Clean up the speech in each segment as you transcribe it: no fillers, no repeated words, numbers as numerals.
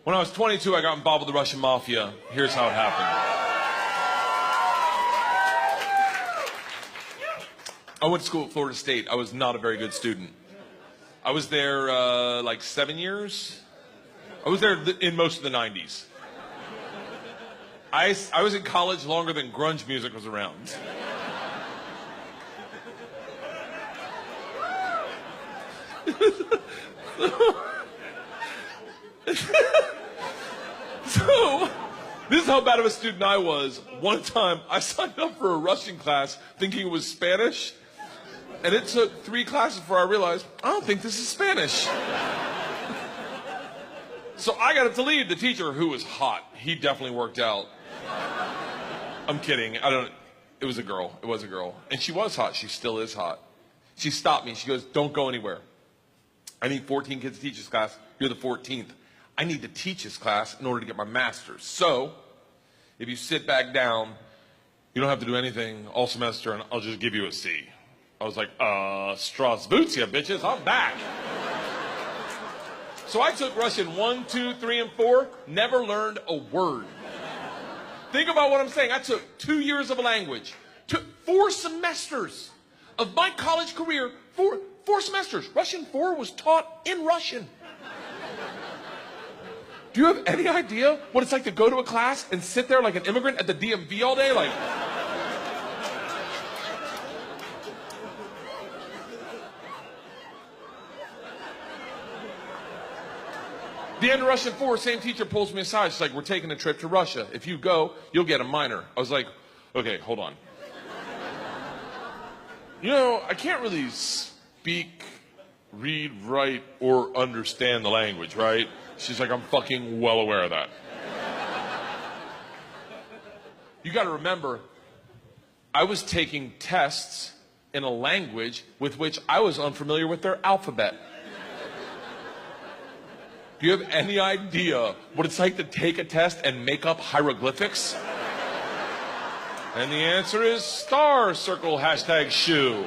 When I was 22, I got involved with the Russian mafia. Here's how it happened. I went to school at Florida State. I was not a very good student. I was there like 7 years. I was there in most of the 90s. I was in college longer than grunge music was around. So, this is how bad of a student I was. One time, I signed up for a Russian class thinking it was Spanish, and it took 3 classes before I realized, I don't think this is Spanish. So I got to leave the teacher, who was hot. He definitely worked out. I'm kidding. It was a girl. It was a girl. And she was hot. She still is hot. She stopped me. She goes, don't go anywhere. I need 14 kids to teach this class. You're the 14th. I need to teach this class in order to get my master's. So, if you sit back down, you don't have to do anything all semester, and I'll just give you a C. I was like, Strasvutia, bitches, I'm back. So I took Russian 1, 2, 3, and 4, never learned a word. Think about what I'm saying. I took 2 years of a language, took 4 semesters of my college career, 4 semesters. Russian 4 was taught in Russian. Do you have any idea what it's like to go to a class and sit there like an immigrant at the DMV all day? Like, the end of Russian 4, same teacher pulls me aside. She's like, we're taking a trip to Russia. If you go, you'll get a minor. I was like, okay, hold on. You know, I can't really speak, read, write, or understand the language, right? She's like, I'm fucking well aware of that. You got to remember, I was taking tests in a language with which I was unfamiliar with their alphabet. Do you have any idea what it's like to take a test and make up hieroglyphics? And the answer is star, circle, hashtag shoe.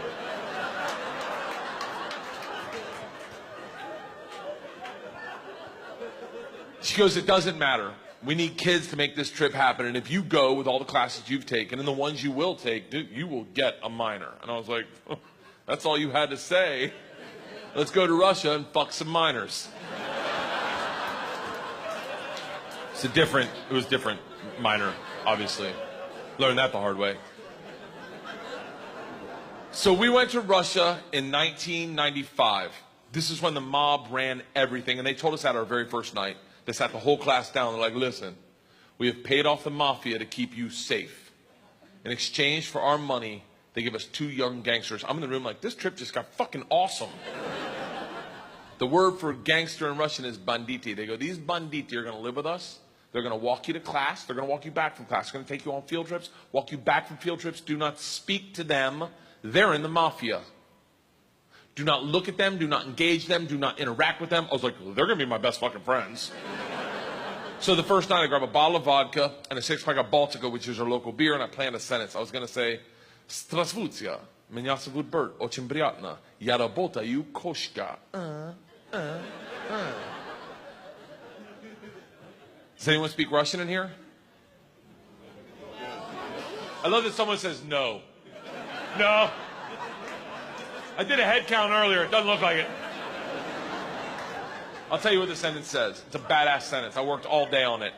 She goes, it doesn't matter. We need kids to make this trip happen. And if you go with all the classes you've taken and the ones you will take, dude, you will get a minor. And I was like, oh, that's all you had to say. Let's go to Russia and fuck some minors. It was different minor, obviously. Learned that the hard way. So we went to Russia in 1995. This is when the mob ran everything. And they told us that our very first night. They sat the whole class down. They're like, listen, we have paid off the mafia to keep you safe. In exchange for our money, they give us 2 young gangsters. I'm in the room like, this trip just got fucking awesome. The word for gangster in Russian is banditi. They go, these banditi are going to live with us. They're going to walk you to class. They're going to walk you back from class. They're going to take you on field trips, walk you back from field trips. Do not speak to them. They're in the mafia. Do not look at them. Do not engage them. Do not interact with them. I was like, well, they're going to be my best fucking friends. So the first night I grabbed a bottle of vodka and a 6-pack of Baltica, which is our local beer, and I planned a sentence. I was going to say, Strasvutia, меня зовут Bert, очень приятно. Я работаю кошка. Does anyone speak Russian in here? I love that someone says no. No. I did a head count earlier. It doesn't look like it. I'll tell you what the sentence says. It's a badass sentence. I worked all day on it.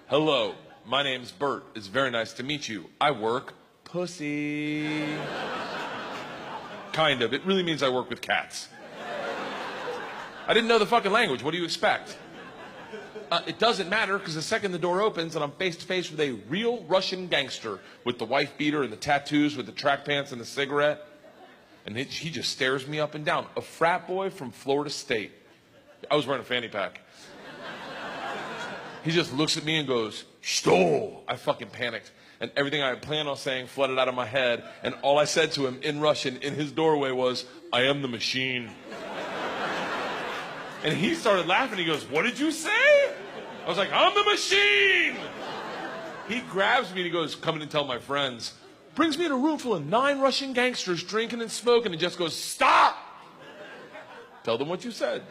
Hello, my name's Bert. It's very nice to meet you. I work pussy. Kind of. It really means I work with cats. I didn't know the fucking language. What do you expect? It doesn't matter, because the second the door opens and I'm face to face with a real Russian gangster with the wife beater and the tattoos, with the track pants and the cigarette, and he just stares me up and down. A frat boy from Florida State. I was wearing a fanny pack. He just looks at me and goes, "Что?" I fucking panicked. And everything I had planned on saying flooded out of my head. And all I said to him in Russian in his doorway was, "I am the machine." And he started laughing. He goes, "What did you say?" I was like, "I'm the machine." He grabs me and he goes, "Come in and tell my friends." Brings me in a room full of 9 Russian gangsters drinking and smoking and just goes, "Stop! Tell them what you said."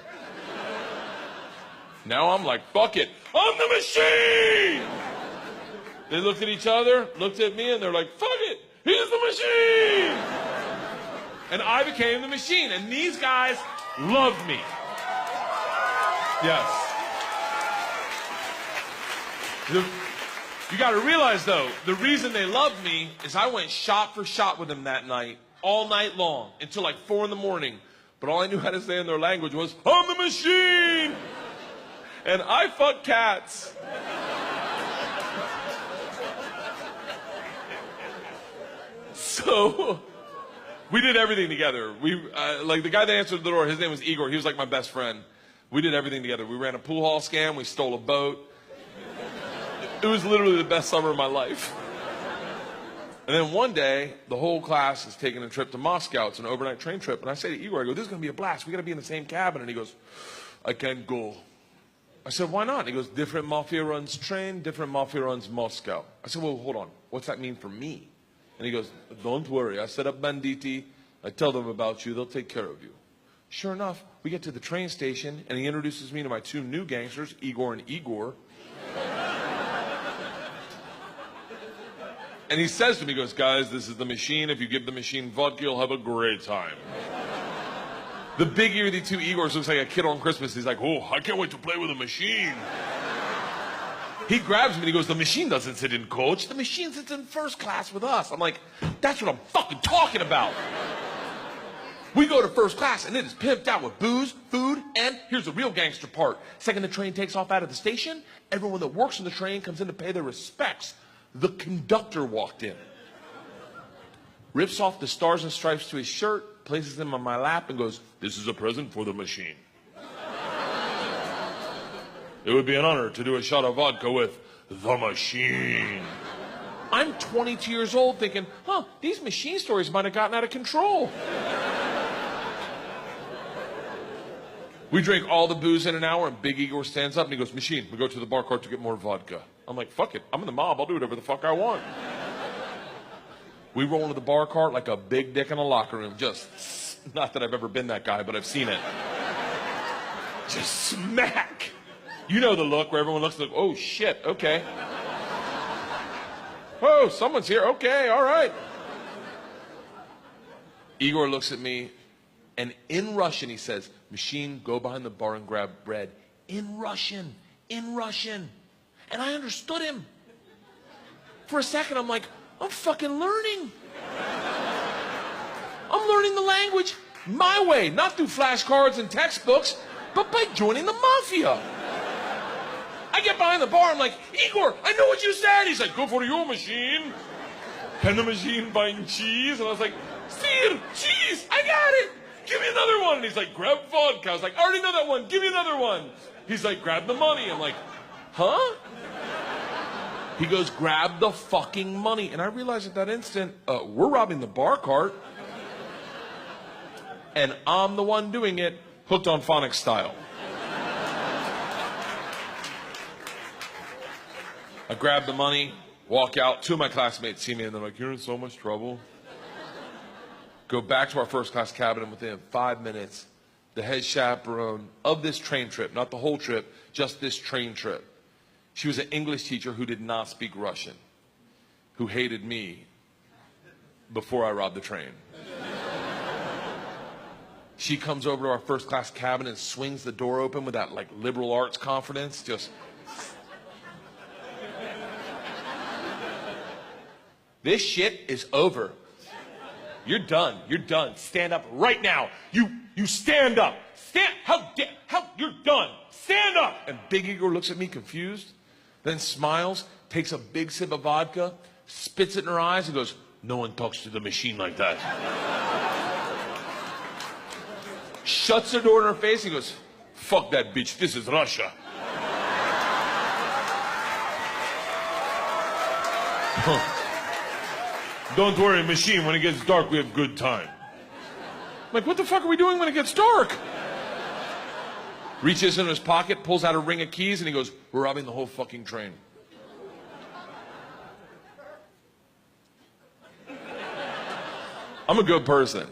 Now I'm like, fuck it, I'm the machine! They looked at each other, looked at me, and they're like, fuck it, he's the machine! And I became the machine, and these guys loved me. Yes. You gotta realize, though, the reason they loved me is I went shot for shot with them that night, all night long, until like 4 in the morning. But all I knew how to say in their language was, I'm the machine! And I fuck cats. So, we did everything together. Like the guy that answered the door, his name was Igor. He was like my best friend. We did everything together. We ran a pool hall scam. We stole a boat. It was literally the best summer of my life. And then one day, the whole class is taking a trip to Moscow. It's an overnight train trip. And I say to Igor, I go, this is going to be a blast. We got to be in the same cabin. And he goes, I can't go. I said, why not? And he goes, different mafia runs train, different mafia runs Moscow. I said, well, hold on. What's that mean for me? And he goes, don't worry. I set up banditti. I tell them about you. They'll take care of you. Sure enough, we get to the train station, and he introduces me to my 2 new gangsters, Igor and Igor. And he says to me, he goes, guys, this is the machine. If you give the machine vodka, you'll have a great time. The big earthy 2 Igors looks like a kid on Christmas. He's like, oh, I can't wait to play with a machine. He grabs me and he goes, the machine doesn't sit in coach. The machine sits in first class with us. I'm like, that's what I'm fucking talking about. We go to first class and it is pimped out with booze, food, and here's the real gangster part. Second the train takes off out of the station, everyone that works on the train comes in to pay their respects. The conductor walked in, rips off the stars and stripes to his shirt, places them on my lap and goes, this is a present for the machine. It would be an honor to do a shot of vodka with the machine. I'm 22 years old thinking, these machine stories might have gotten out of control. We drink all the booze in an hour, and Big Igor stands up and he goes, machine, we go to the bar cart to get more vodka. I'm like, fuck it, I'm in the mob, I'll do whatever the fuck I want. We roll into the bar cart like a big dick in a locker room. Just, not that I've ever been that guy, but I've seen it. Just smack. You know the look where everyone looks like, oh shit, okay. Oh, someone's here, okay, all right. Igor looks at me, and in Russian he says, machine, go behind the bar and grab bread. In Russian. And I understood him. For a second, I'm like, I'm fucking learning. I'm learning the language my way, not through flashcards and textbooks, but by joining the mafia. I get behind the bar, I'm like, Igor, I know what you said. He's like, go for your machine. Can the machine find cheese? And I was like, Sir, cheese, I got it. Give me another one. And he's like, grab vodka. I was like, I already know that one. Give me another one. He's like, grab the money. I'm like, huh? He goes, grab the fucking money. And I realized at that instant, we're robbing the bar cart. And I'm the one doing it, hooked on phonics style. I grab the money, walk out. 2 of my classmates see me and they're like, you're in so much trouble. Go back to our first class cabin, and within 5 minutes, the head chaperone of this train trip, not the whole trip, just this train trip. She was an English teacher who did not speak Russian, who hated me before I robbed the train. She comes over to our first class cabin and swings the door open with that like liberal arts confidence, just... This shit is over. You're done. You're done. Stand up right now. You stand up. You're done. Stand up. And Big Igor looks at me confused, then smiles, takes a big sip of vodka, spits it in her eyes, and goes, no one talks to the machine like that. Shuts the door in her face and goes, fuck that bitch. This is Russia. Don't worry, machine, when it gets dark, we have good time. I'm like, what the fuck are we doing when it gets dark? Reaches in his pocket, pulls out a ring of keys, and he goes, we're robbing the whole fucking train. I'm a good person.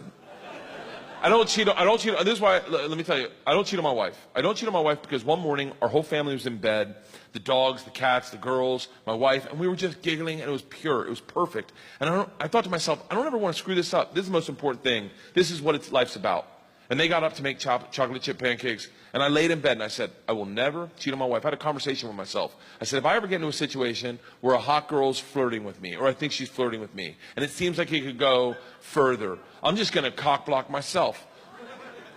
I don't cheat. This is why, let me tell you, I don't cheat on my wife. I don't cheat on my wife because one morning, our whole family was in bed. The dogs, the cats, the girls, my wife, and we were just giggling, and it was pure. It was perfect. And I thought to myself, I don't ever want to screw this up. This is the most important thing. This is what life's about. And they got up to make chocolate chip pancakes. And I laid in bed and I said, I will never cheat on my wife. I had a conversation with myself. I said, if I ever get into a situation where a hot girl's flirting with me, or I think she's flirting with me, and it seems like it could go further, I'm just going to cock block myself.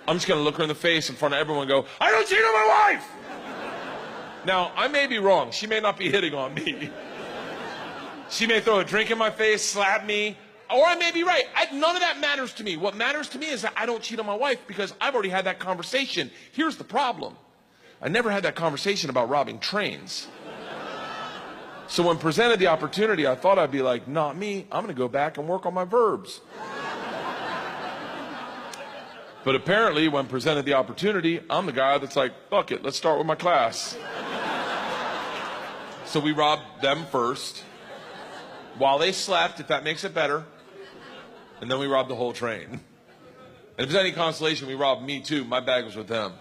I'm just going to look her in the face in front of everyone and go, I don't cheat on my wife! Now, I may be wrong. She may not be hitting on me. She may throw a drink in my face, slap me, or I may be right. None of that matters to me. What matters to me is that I don't cheat on my wife because I've already had that conversation. Here's the problem. I never had that conversation about robbing trains. So when presented the opportunity, I thought I'd be like, not me. I'm going to go back and work on my verbs. But apparently, when presented the opportunity, I'm the guy that's like, fuck it, let's start with my class. So we robbed them first, while they slept, if that makes it better. And then we robbed the whole train. And if there's any consolation, we robbed me too. My bag was with them.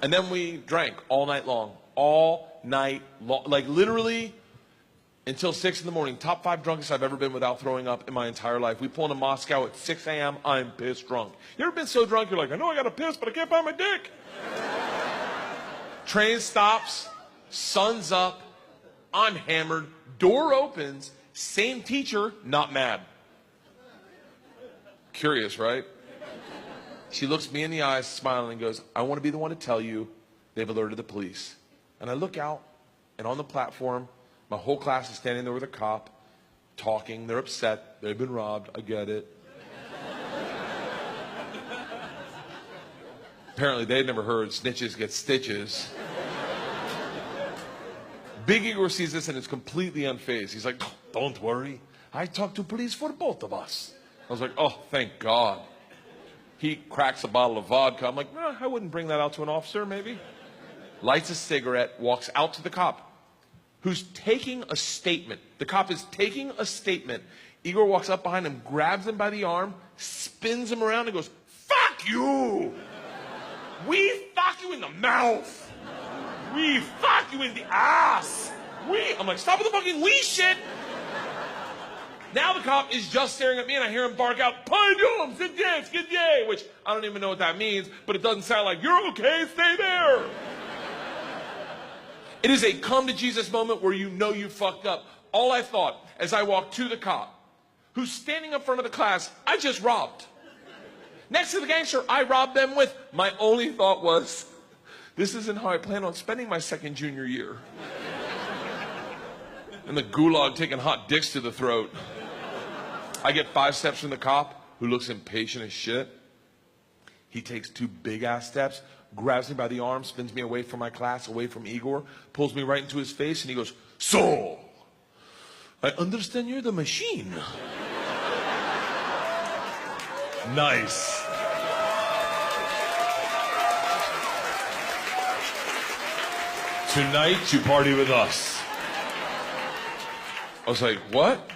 And then we drank all night long. All night long. Like literally until 6 in the morning. Top 5 drunkest I've ever been without throwing up in my entire life. We pull into Moscow at 6 a.m. I'm pissed drunk. You ever been so drunk you're like, I know I gotta piss, but I can't find my dick. Train stops. Sun's up. I'm hammered. Door opens. Same teacher, not mad. Curious, right? She looks me in the eyes, smiling, and goes, I want to be the one to tell you they've alerted the police. And I look out, and on the platform, my whole class is standing there with a cop, talking. They're upset. They've been robbed. I get it. Apparently, they'd never heard snitches get stitches. Big Igor sees this and is completely unfazed. He's like, oh, don't worry. I talked to police for both of us. I was like, oh, thank God. He cracks a bottle of vodka. I'm like, I wouldn't bring that out to an officer, maybe. Lights a cigarette, walks out to the cop, who's taking a statement. The cop is taking a statement. Igor walks up behind him, grabs him by the arm, spins him around and goes, fuck you! We fuck you in the mouth! We fuck you in the ass! I'm like, stop with the fucking we shit! Now the cop is just staring at me and I hear him bark out, Pardon, skidye, which I don't even know what that means, but it doesn't sound like, you're okay, stay there. It is a come to Jesus moment where you know you fucked up. All I thought as I walked to the cop, who's standing in front of the class I just robbed. Next to the gangster I robbed them with, my only thought was, this isn't how I plan on spending my second junior year. In the gulag taking hot dicks to the throat. I get 5 steps from the cop, who looks impatient as shit. He takes 2 big-ass steps, grabs me by the arm, spins me away from my class, away from Igor, pulls me right into his face, and he goes, so, I understand you're the machine. Nice. Tonight, you party with us. I was like, what?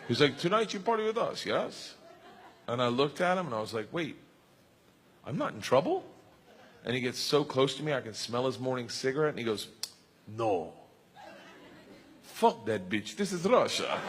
He's like, tonight you party with us, yes? And I looked at him and I was like, wait, I'm not in trouble? And he gets so close to me, I can smell his morning cigarette, and he goes, no. Fuck that bitch, this is Russia.